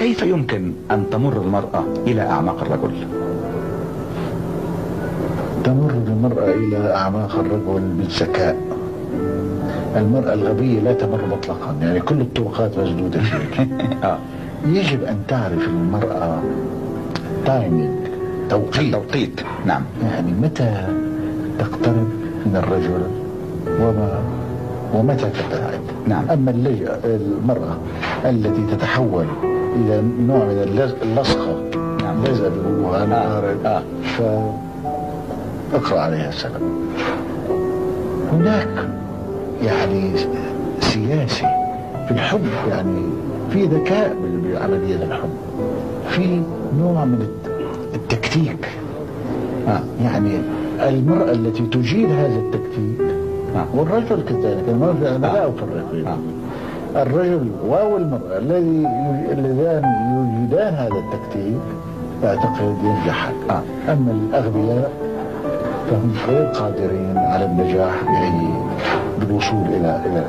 كيف يمكن أن تمر المرأة إلى أعماق الرجل؟ تمر المرأة إلى أعماق الرجل بالذكاء. المرأة الغبية لا تمر مطلقا، يعني كل الطرقات مسدودة فيك. يجب أن تعرف المرأة تايمينج، توقيت. نعم. يعني متى تقترب من الرجل ومتى تبتعد. نعم. أما المرأة التي تتحول إلى نوع من اللصقة، نعم، لزق بيقولوها، فاقرأ عليها السلام. هناك يعني سياسي في الحب، يعني في ذكاء بعملية الحب، في نوع من التكتيك. يعني المرأة التي تجيد هذا التكتيك والرجل كذلك، المرأة لا أفرق بينهم. الرجل والمرأة اللذان يجيدان هذا التكتيك أعتقد ينجحان. أما الأغبياء فهم غير قادرين على النجاح بالوصول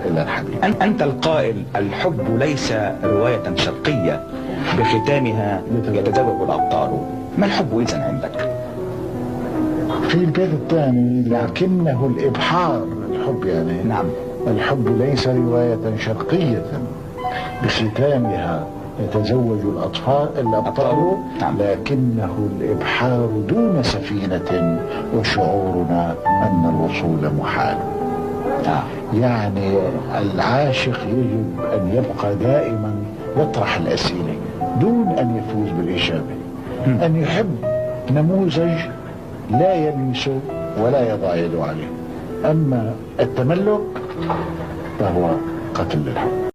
إلى الحبيب. أنت القائل الحب ليس رواية شرقية بختامها يتزوج الأبطال، ما الحب إذن عندك؟ في البيت الثاني لكنه الإبحار. الحب يعني نعم، الحب ليس رواية شرقية بختامها يتزوج الأبطال، نعم، لكنه الإبحار دون سفينة وشعورنا أن الوصول محال. يعني العاشق يجب أن يبقى دائما يطرح الأسئلة دون أن يفوز بالإجابة، أن يحب نموذج لا يلمسه ولا يضع يده عليه. أما التملك فهو قتل للحب.